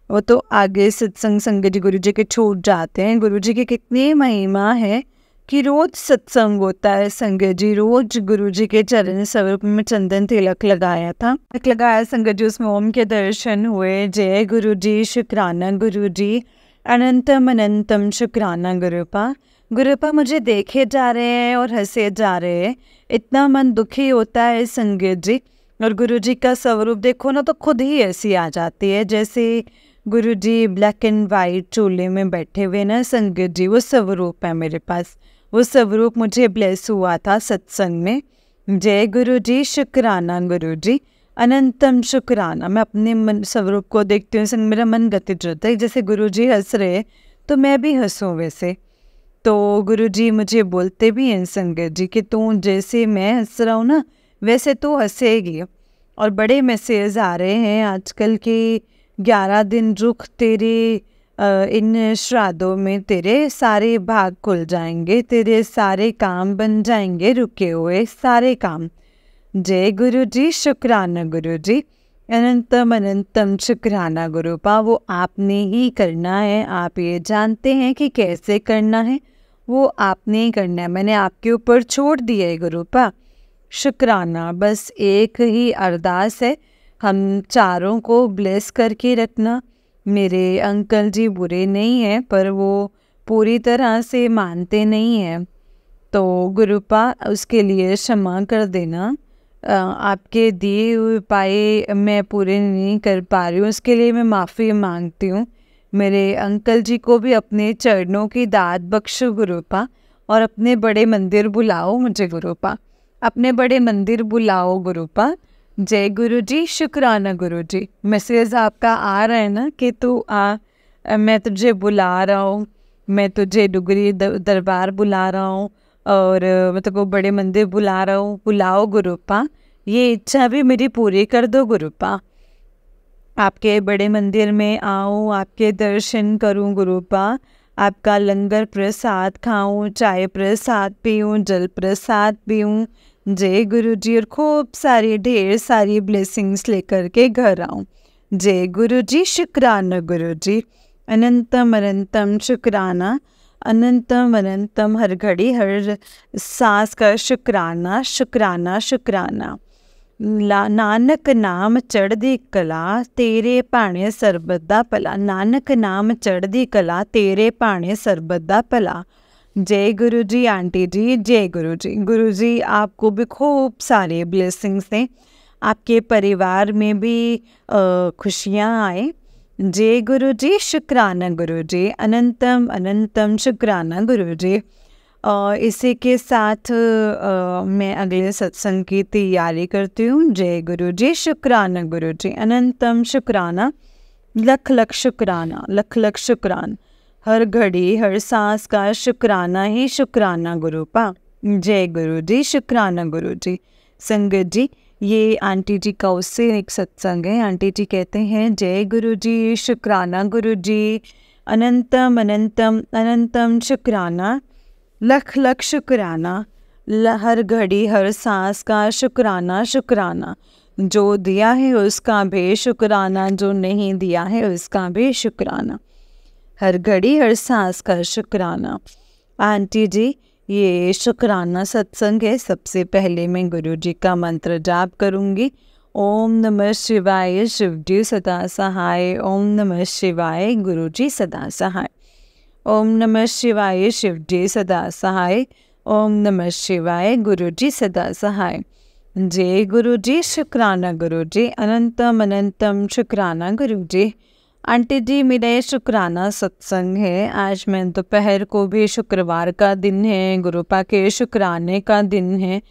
वो तो आगे सत्संग संगत जी गुरु जी के छूट जाते हैं। गुरु जी की कितनी महिमा है कि रोज़ सत्संग होता है संगत जी, रोज़ गुरु जी के चरण स्वरूप में चंदन तिलक लगाया था, तिलक लगाया संगत जी, उसमें ओम के दर्शन हुए। जय गुरु जी, शुक्राना गुरु जी, अनंतम अनंतम शुक्राना गुरुपा। गुरुपा, मुझे देखे जा रहे हैं और हंसे जा रहे हैं, इतना मन दुखी होता है संगत जी। और गुरु जी का स्वरूप देखो ना तो खुद ही ऐसी आ जाती है, जैसे गुरु जी ब्लैक एंड वाइट चूल्हे में बैठे हुए ना संगत जी, वो स्वरूप है मेरे पास। वो स्वरूप मुझे ब्लेस हुआ था सत्संग में। जय गुरु जी, शुक्राना गुरु जी, अनंतम शुक्राना। मैं अपने मन स्वरूप को देखती हूँ संग, मेरा मन गतिज होता है, जैसे गुरु जी हंस रहे तो मैं भी हंसूँ वैसे। तो गुरु जी मुझे बोलते भी हैं संगत जी कि तू जैसे मैं हंस रहा हूँ ना वैसे तू हंसेगी। और बड़े मैसेज आ रहे हैं आजकल के, 11 दिन रुक तेरे, इन श्राद्धों में तेरे सारे भाग खुल जाएंगे, तेरे सारे काम बन जाएंगे, रुके हुए सारे काम। जय गुरु जी, शुक्राना गुरु जी, अनंतम अनंतम शुक्राना गुरुपा। वो आपने ही करना है, आप ये जानते हैं कि कैसे करना है, वो आपने ही करना है, मैंने आपके ऊपर छोड़ दिया है गुरुपा। शुक्राना, बस एक ही अरदास है, हम चारों को ब्लेस करके रखना। मेरे अंकल जी बुरे नहीं हैं, पर वो पूरी तरह से मानते नहीं हैं, तो गुरुपा उसके लिए क्षमा कर देना। आपके दिए हुए उपाय मैं पूरे नहीं कर पा रही हूँ, उसके लिए मैं माफ़ी मांगती हूँ। मेरे अंकल जी को भी अपने चरणों की दात बख्शो गुरुपा, और अपने बड़े मंदिर बुलाओ मुझे गुरुपा, अपने बड़े मंदिर बुलाओ गुरुपा। जय गुरु जी, शुक्राना गुरु जी। मैसेज आपका आ रहा है ना कि तू आ, मैं तुझे बुला रहा हूँ, मैं तुझे डुगरी दरबार बुला रहा हूँ, और मैं तेको बड़े मंदिर बुला रहा हूँ, बुलाओ गुरुपा। ये इच्छा भी मेरी पूरी कर दो गुरुपा। आपके बड़े मंदिर में आऊँ, आपके दर्शन करूँ गुरुपा, आपका लंगर प्रसाद खाऊं, चाय प्रसाद पीऊँ, जल प्रसाद पीऊँ। जय गुरु जी, और खूब सारी ढेर सारी ब्लेसिंग्स लेकर के घर आऊँ। जय गुरु जी, शुक्राना गुरु जी, अनंतम अनंतम शुक्राना, अनंतम अनंतम हर घड़ी हर सांस का शुक्राना शुक्राना शुक्राना। नानक नाम चढ़दी कला, तेरे भाणे सरबत दा भला। नानक नाम चढ़दी कला, तेरे भाणे सरबत दा भला। जय गुरु जी आंटी जी, जय गुरु जी। गुरु जी आपको भी खूब सारे ब्लेसिंग्स दें, आपके परिवार में भी खुशियाँ आए। जय गुरु जी, शुक्राना गुरु जी, अनंतम अनंतम शुक्राना गुरु जी। इसी के साथ मैं अगले सत्संग की तैयारी करती हूँ। जय गुरु जी, शुक्राना गुरु जी, अनंतम शुक्राना, लख लख शुक्राना, लख लख शुक्राना। हर घड़ी हर सांस का शुक्राना ही शुक्राना गुरुपा। जय गुरु जी, शुक्राना गुरु जी। संगत जी, ये आंटी जी का उससे एक सत्संग है। आंटी जी कहते हैं, जय गुरु जी, शुक्राना गुरु जी, अनंतम अनंतम अनंतम शुक्राना, लख लख शुक्राना, हर घड़ी हर सांस का शुक्राना शुक्राना, जो दिया है उसका भी शुक्राना, जो नहीं दिया है उसका भी शुक्राना, हर घड़ी हर सांस का शुक्राना। आंटी जी, ये शुक्राना सत्संग है। सबसे पहले मैं गुरु जी का मंत्र जाप करूँगी। ओम नमः शिवाय, शिव जी सदा सहाय। ओम नमः शिवाय, गुरु जी सदा सहाय। ओम नमः शिवाय, शिव जी सदा सहाय। ओम नमः शिवाय, गुरु जी सदा सहाय। जय गुरु जी, शुक्राना गुरु जी, अनंतम अनंतम शुक्राना गुरु जी। आंटी जी, मेरा ये शुक्राना सत्संग है। आज मैं दोपहर को भी, शुक्रवार का दिन है, गुरुपा के शुक्राने का दिन है,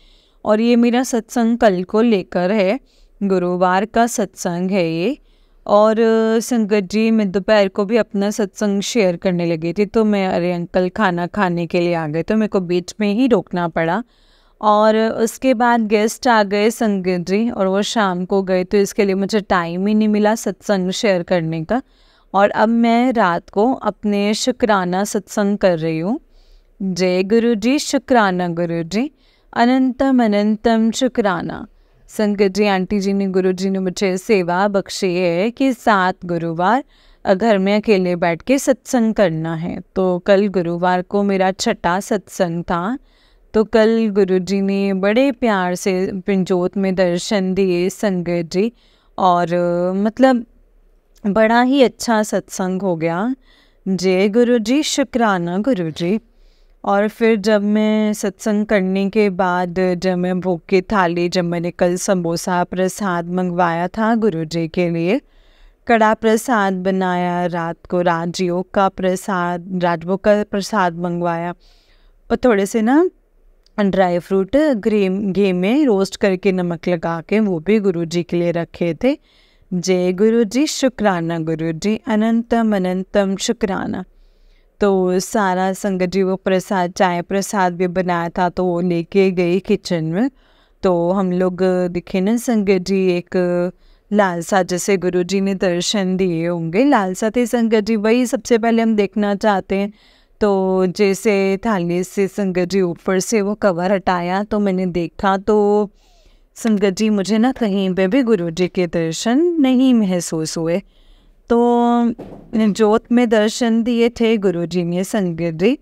और ये मेरा सत्संग कल को लेकर है। गुरुवार का सत्संग है ये। और संगत जी, मैं दोपहर को भी अपना सत्संग शेयर करने लगी थी, तो मैं, अरे अंकल खाना खाने के लिए आ गए, तो मेरे को बीच में ही रोकना पड़ा। और उसके बाद गेस्ट आ गए संगत जी, और वो शाम को गए, तो इसके लिए मुझे टाइम ही नहीं मिला सत्संग शेयर करने का। और अब मैं रात को अपने शुक्राना सत्संग कर रही हूँ। जय गुरु जी, शुक्राना गुरु जी, अनंतम अनंतम शुक्राना। संगत जी, आंटी जी ने, गुरु जी ने मुझे सेवा बख्शी है कि 7 गुरुवार घर में अकेले बैठ के सत्संग करना है। तो कल गुरुवार को मेरा 6ठा सत्संग था। तो कल गुरुजी ने बड़े प्यार से पिंजोत में दर्शन दिए संगत जी, और मतलब बड़ा ही अच्छा सत्संग हो गया। जय गुरु जी, शुक्राना गुरु जी। और फिर जब मैं सत्संग करने के बाद, जब मैं भोग की थाली, जब मैंने कल समोसा प्रसाद मंगवाया था गुरु जी के लिए, कड़ा प्रसाद बनाया, रात को राजयोग का प्रसाद, राजभोग का प्रसाद मंगवाया, और थोड़े से ना ड्राई फ्रूट घी में रोस्ट करके नमक लगा के वो भी गुरु जी के लिए रखे थे। जय गुरु जी, शुक्राना गुरु जी, अनंतम अनंतम शुक्राना। तो सारा संगत जी वो प्रसाद, चाय प्रसाद भी बनाया था, तो वो लेके गई किचन में। तो हम लोग दिखे ना संगत जी, एक लालसा जैसे गुरु जी ने दर्शन दिए होंगे, लालसा थे संगत जी, वही सबसे पहले हम देखना चाहते हैं। तो जैसे थाली से संगत जी ऊपर से वो कवर हटाया, तो मैंने देखा, तो संगत जी मुझे ना कहीं पे भी गुरु जी के दर्शन नहीं महसूस हुए। तो जोत में दर्शन दिए थे गुरु जी ने संगत जी।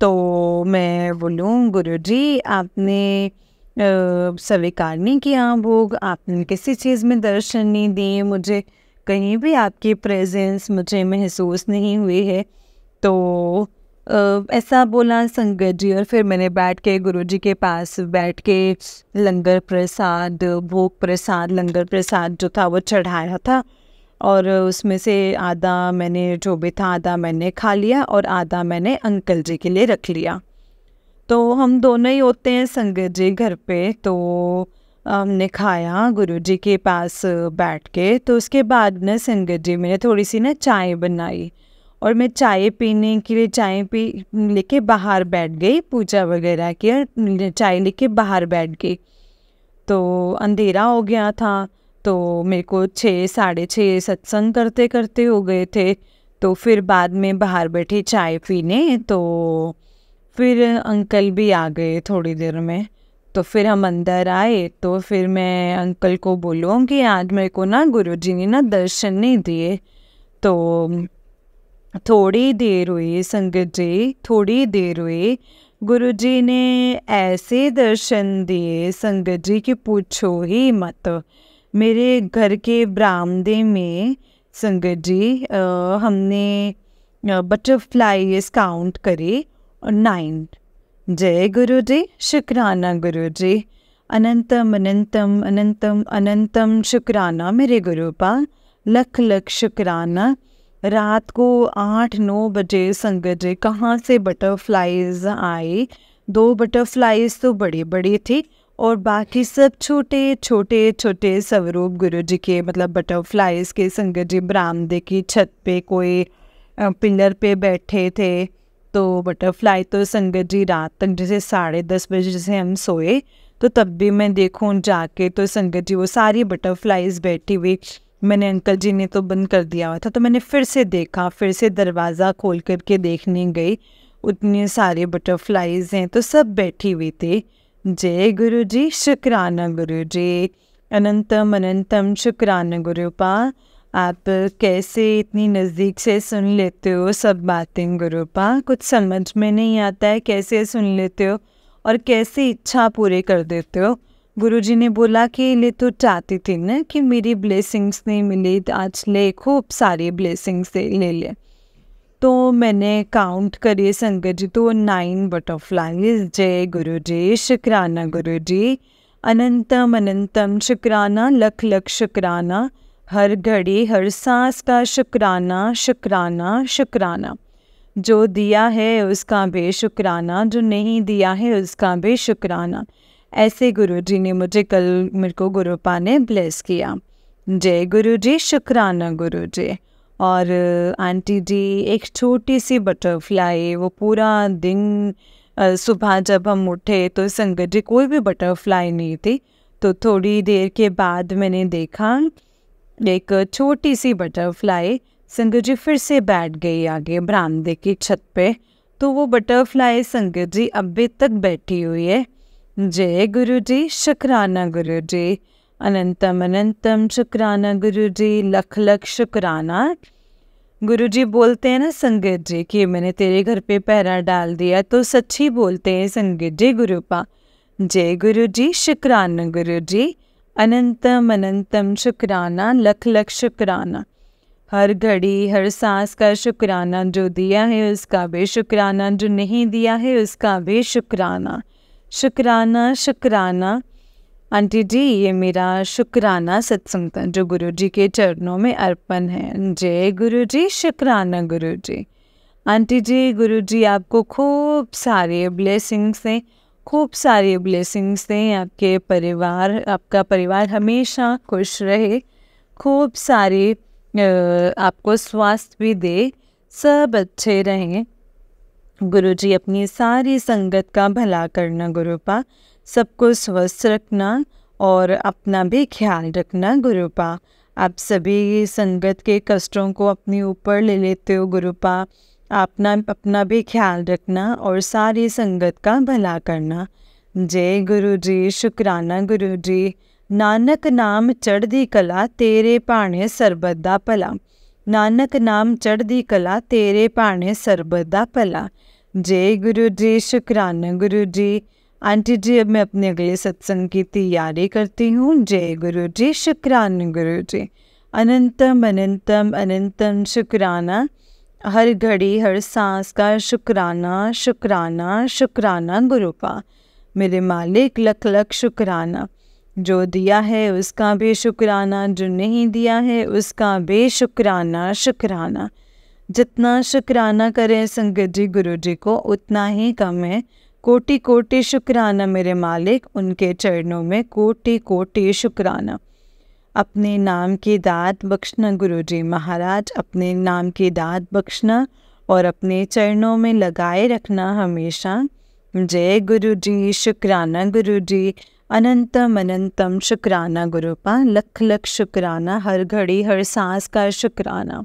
तो मैं बोलूँ, गुरु जी आपने स्वीकार नहीं किया भोग, आपने किसी चीज़ में दर्शन नहीं दिए, मुझे कहीं भी आपकी प्रेजेंस मुझे महसूस नहीं हुई है। तो ऐसा बोला संगत जी। और फिर मैंने बैठ के गुरु जी के पास बैठ के लंगर प्रसाद, भोग प्रसाद, लंगर प्रसाद जो था वो चढ़ाया था, और उसमें से आधा मैंने, जो भी था आधा मैंने खा लिया, और आधा मैंने अंकल जी के लिए रख लिया। तो हम दोनों ही होते हैं संगत जी घर पे। तो हमने खाया गुरु जी के पास बैठ के। तो उसके बाद ना संगत जी मैंने थोड़ी सी ना चाय बनाई, और मैं चाय पीने के लिए चाय लेके बाहर बैठ गई, पूजा वगैरह की, चाय लेके बाहर बैठ गई। तो अंधेरा हो गया था, तो मेरे को 6, साढ़े 6 सत्संग करते करते हो गए थे। तो फिर बाद में बाहर बैठी चाय पीने, तो फिर अंकल भी आ गए थोड़ी देर में। तो फिर हम अंदर आए, तो फिर मैं अंकल को बोलूँ कि आज मेरे को ना गुरुजी ने ना दर्शन नहीं दिए। तो थोड़ी देर हुई संगत जी, थोड़ी देर हुई, गुरुजी ने ऐसे दर्शन दिए संगत जी कि पूछो ही मत। मेरे घर के बरामदे में संगत जी हमने बटरफ्लाईज काउंट करे 9। जय गुरु जी, शुक्राना गुरु जी, अनंतम अनंतम अनंतम अनंतम शुक्राना मेरे गुरुपा, लख लख शुक्राना। रात को 8-9 बजे संगत जी कहाँ से बटरफ्लाईज आई। 2 बटरफ्लाईज तो बड़ी बड़ी थी, और बाकी सब छोटे छोटे छोटे स्वरूप गुरु जी के, मतलब बटरफ्लाईज के संगत जी बरामदे की छत पे कोई पिलर पे बैठे थे। तो बटरफ्लाई तो संगत जी रात तक जैसे 10:30 बजे जैसे हम सोए तो तब भी मैं देखूँ जाके तो संगत जी वो सारी बटरफ्लाइज बैठी हुई। मैंने अंकल जी ने तो बंद कर दिया हुआ था तो मैंने फिर से देखा, फिर से दरवाज़ा खोल करके देखने गई, उतनी सारी बटरफ्लाइज हैं तो सब बैठी हुई थी। जय गुरु जी, शुक्राना गुरु जी, अनंतम अनंतम शुक्राना गुरुपा। आप कैसे इतनी नज़दीक से सुन लेते हो सब बातें गुरुपा, कुछ समझ में नहीं आता है कैसे सुन लेते हो और कैसे इच्छा पूरे कर देते हो। गुरुजी ने बोला कि ले तो चाहती थी ना कि मेरी ब्लेसिंग्स नहीं मिली, आज ले खूब सारी ब्लेसिंग्स ले ले। तो मैंने काउंट करिए संगत जी तो 9 बटरफ्लाइज। जय गुरु जी, शुक्राना गुरु जी, अनंतम अनंतम शुक्राना, लख लख शुक्राना, हर घड़ी हर सांस का शुक्राना शुक्राना शुक्राना। जो दिया है उसका बेशुक्राना, जो नहीं दिया है उसका बेशुक्राना। ऐसे गुरुजी ने मुझे कल मेरे को गुरुपा ने ब्लेस किया। जय गुरु जी, शुक्राना गुरु जी। और आंटी जी एक छोटी सी बटरफ्लाई, वो पूरा दिन सुबह जब हम उठे तो संगत जी कोई भी बटरफ्लाई नहीं थी। तो थोड़ी देर के बाद मैंने देखा एक छोटी सी बटरफ्लाई संगत जी फिर से बैठ गई आगे बरामदे की छत पे। तो वो बटरफ्लाई संगत जी अभी तक बैठी हुई है। जय गुरु जी, शुक्राना गुरु जी, अनंतम अनंतम शुक्राना गुरु जी, लख लख शुक्राना। गुरु जी बोलते हैं ना संगत जी कि मैंने तेरे घर पे पहरा डाल दिया, तो सच्ची बोलते हैं संगत जी गुरुपा। जय गुरु जी, शुक्राना गुरु जी, अनंतम अनंतम शुक्राना, लख लख शुक्राना। हर घड़ी हर सांस का शुक्राना, जो दिया है उसका बेशुक्राना, जो नहीं दिया है उसका बेशुक्राना। शुक्राना शुक्राना। आंटी जी ये मेरा शुक्राना सत्संग था जो गुरु जी के चरणों में अर्पण है। जय गुरु जी, शुक्राना गुरु जी। आंटी जी गुरु जी आपको खूब सारे ब्लेसिंग्स दें, खूब सारी ब्लेसिंग्स दें। आपके परिवार, आपका परिवार हमेशा खुश रहे, खूब सारी आपको स्वास्थ्य भी दे, सब अच्छे रहें। गुरुजी अपनी सारी संगत का भला करना गुरुपा, सबको स्वस्थ रखना और अपना भी ख्याल रखना गुरुपा। आप सभी संगत के कष्टों को अपने ऊपर ले लेते हो गुरुपा, अपना भी ख्याल रखना और सारी संगत का भला करना। जय गुरु जी, शुक्राना गुरु जी। नानक नाम चढ़दी कला, तेरे भाणे सरबत दा भला। नानक नाम चढ़दी कला, तेरे भाणे सरबत दा भला। जय गुरु जी, शुक्राना गुरु जी। आंटी जी अब मैं अपने अगले सत्संग की तैयारी करती हूँ। जय गुरु जी, शुक्राना गुरु जी, अनंतम अनंतम अनंतम शुक्राना। हर घड़ी हर सांस का शुक्राना शुक्राना शुक्राना गुरुपा। मेरे मालिक लख लख शुक्राना। जो दिया है उसका बेशुक्राना, जो नहीं दिया है उसका बेशुक्राना शुक्राना। जितना शुक्राना करें संगत जी गुरु जी को उतना ही कम है। कोटि कोटि शुक्राना मेरे मालिक, उनके चरणों में कोटि कोटि शुक्राना। अपने नाम की दात बख्शना गुरु जी महाराज, अपने नाम की दात बख्शना और अपने चरणों में लगाए रखना हमेशा। जय गुरु जी, शुक्राना गुरु जी, अनंतम अनंतम शुक्राना गुरुपा। लख लख शुक्राना, हर घड़ी हर सांस का शुक्राना।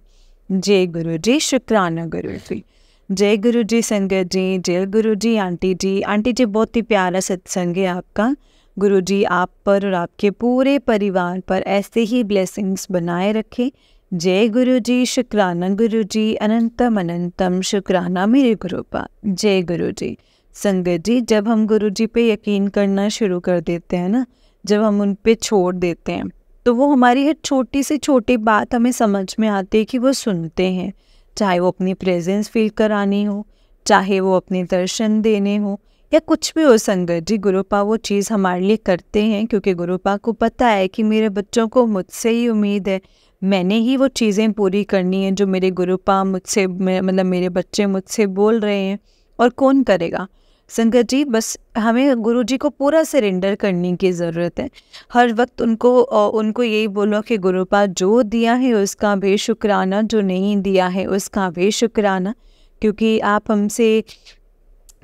जय गुरु जी, शुक्राना गुरु जी। जय गुरु जी संगत जी, जय गुरु जी आंटी जी। आंटी जी बहुत ही प्यारा सत्संग है आपका। गुरु जी आप पर और आपके पूरे परिवार पर ऐसे ही ब्लेसिंग्स बनाए रखे। जय गुरु जी, शुक्राना गुरु जी, अनंतम अनंतम शुक्राना मेरे गुरुपा। जय गुरु जी। संगत जी जब हम गुरु जी पे यकीन करना शुरू कर देते हैं ना, जब हम उन पे छोड़ देते हैं तो वो हमारी हर छोटी से छोटी बात हमें समझ में आती है कि वो सुनते हैं। चाहे वो अपनी प्रेजेंस फील करानी हो, चाहे वो अपने दर्शन देने हो या कुछ भी हो संगत जी, गुरुपा वो चीज़ हमारे लिए करते हैं क्योंकि गुरुपा को पता है कि मेरे बच्चों को मुझसे ही उम्मीद है, मैंने ही वो चीज़ें पूरी करनी है जो मेरे गुरुपा मुझसे मतलब मेरे बच्चे मुझसे बोल रहे हैं, और कौन करेगा। संगत जी बस हमें गुरु जी को पूरा सरेंडर करने की ज़रूरत है। हर वक्त उनको यही बोलो कि गुरुपाद जो दिया है उसका बेशुक्राना, जो नहीं दिया है उसका बेशुक्राना, क्योंकि आप हमसे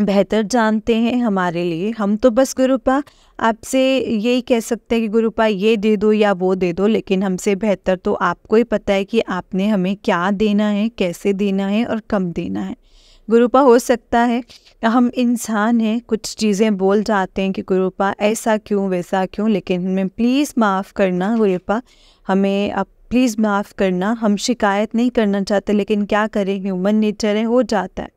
बेहतर जानते हैं हमारे लिए। हम तो बस गुरुपा आपसे यही कह सकते हैं कि गुरुपा ये दे दो या वो दे दो, लेकिन हमसे बेहतर तो आपको ही पता है कि आपने हमें क्या देना है, कैसे देना है और कब देना है। गुरुपा हो सकता है हम इंसान हैं, कुछ चीज़ें बोल जाते हैं कि गुरुपा ऐसा क्यों वैसा क्यों, लेकिन हमें प्लीज़ माफ़ करना गुरुपा, हमें अब प्लीज़ माफ़ करना। हम शिकायत नहीं करना चाहते, लेकिन क्या करें, ह्यूमन नेचर है, हो जाता है।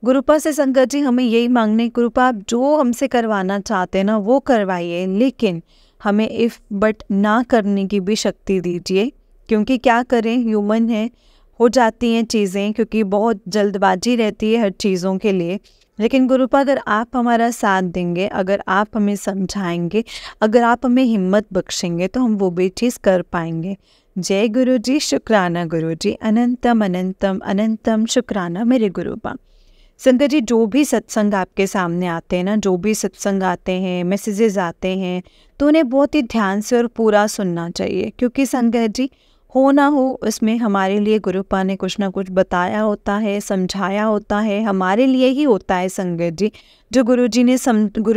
गुरुपा से संगत जी हमें यही मांगने, गुरुपा आप जो हमसे करवाना चाहते हैं ना वो करवाइए, लेकिन हमें इफ़ बट ना करने की भी शक्ति दीजिए, क्योंकि क्या करें, ह्यूमन है, हो जाती हैं चीज़ें, क्योंकि बहुत जल्दबाजी रहती है हर चीज़ों के लिए। लेकिन गुरुपा अगर आप हमारा साथ देंगे, अगर आप हमें समझाएंगे, अगर आप हमें हिम्मत बख्शेंगे, तो हम वो भी चीज़ कर पाएंगे। जय गुरु जी, शुक्राना गुरु जी, अनंतम अनंतम अनंतम शुक्राना मेरे गुरुपा। संगत जी जो भी सत्संग आपके सामने आते हैं ना, जो भी सत्संग आते हैं, मैसेजेस आते हैं, तो उन्हें बहुत ही ध्यान से और पूरा सुनना चाहिए, क्योंकि संगत जी हो ना हो उसमें हमारे लिए गुरुपा ने कुछ ना कुछ बताया होता है, समझाया होता है, हमारे लिए ही होता है संगत जी, जो गुरु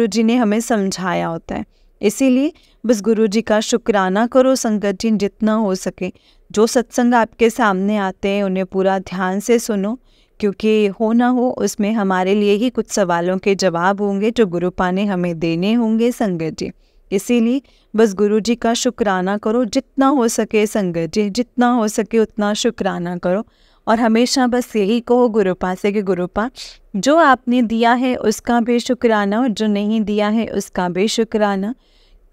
जी ने हमें समझाया होता है। इसीलिए बस गुरु जी का शुक्राना करो संगत जी, जितना हो सके। जो सत्संग आपके सामने आते हैं उन्हें पूरा ध्यान से सुनो, क्योंकि हो ना हो उसमें हमारे लिए ही कुछ सवालों के जवाब होंगे जो गुरुपा ने हमें देने होंगे संगत जी। इसीलिए बस गुरु जी का शुक्राना करो जितना हो सके संगत जी, जितना हो सके उतना शुक्राना करो। और हमेशा बस यही कहो गुरुपा से कि गुरुपा जो आपने दिया है उसका भी शुक्राना, और जो नहीं दिया है उसका भी शुक्राना,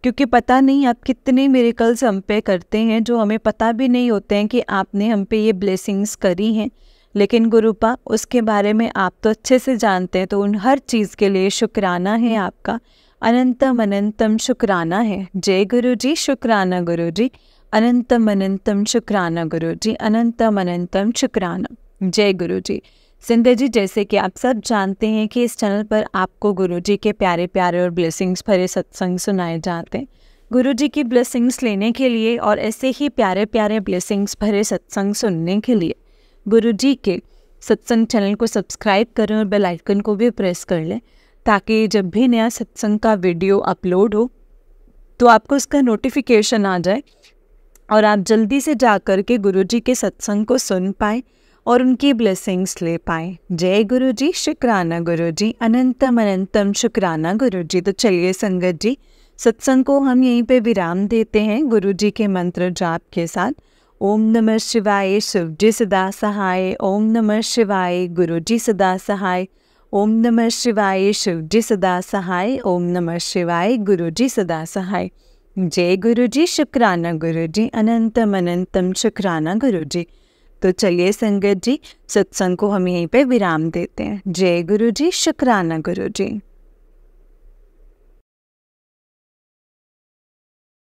क्योंकि पता नहीं आप कितने मिरेकल्स हम पे करते हैं जो हमें पता भी नहीं होते हैं कि आपने हम पे ये ब्लेसिंग्स करी हैं। लेकिन गुरुपा उसके बारे में आप तो अच्छे से जानते हैं, तो उन हर चीज़ के लिए शुक्राना है आपका, अनंतम अनंतम शुक्राना है। जय गुरु जी, शुक्राना गुरु जी, अनंतम अनंतम शुक्राना गुरु जी, अनंतम अनंतम शुक्राना। जय गुरु जी। संगत जी जैसे कि आप सब जानते हैं कि इस चैनल पर आपको गुरु जी के प्यारे प्यारे और ब्लेसिंग्स भरे सत्संग सुनाए जाते हैं। गुरु जी की ब्लेसिंग्स लेने के लिए और ऐसे ही प्यारे प्यारे ब्लेसिंग्स भरे सत्संग सुनने के लिए गुरु जी के सत्संग चैनल को सब्सक्राइब करें और बेल आइकन को भी प्रेस कर लें, ताकि जब भी नया सत्संग का वीडियो अपलोड हो तो आपको उसका नोटिफिकेशन आ जाए और आप जल्दी से जा कर के गुरु जी के सत्संग को सुन पाए और उनकी ब्लेसिंग्स ले पाए। जय गुरु जी, शुक्राना गुरु जी, अनंतम अनंतम शुक्राना गुरु जी। तो चलिए संगत जी सत्संग को हम यहीं पे विराम देते हैं गुरु जी के मंत्र जाप के साथ। ओम नमः शिवाय, शिव जी सदा सहाय। ओम नमः शिवाय, गुरु जी सदा सहाय। ओम नमः शिवाय, शिव जी सदा सहाय। ओम नमः शिवाय, गुरु जी सदा सहाय। जय गुरु जी, शुक्राना गुरु जी, अनंतम अनंतम शुक्राना गुरु जी। तो चलिए संगत जी सत्संग को हम यहीं पे विराम देते हैं। जय गुरु जी, शुक्राना गुरु जी।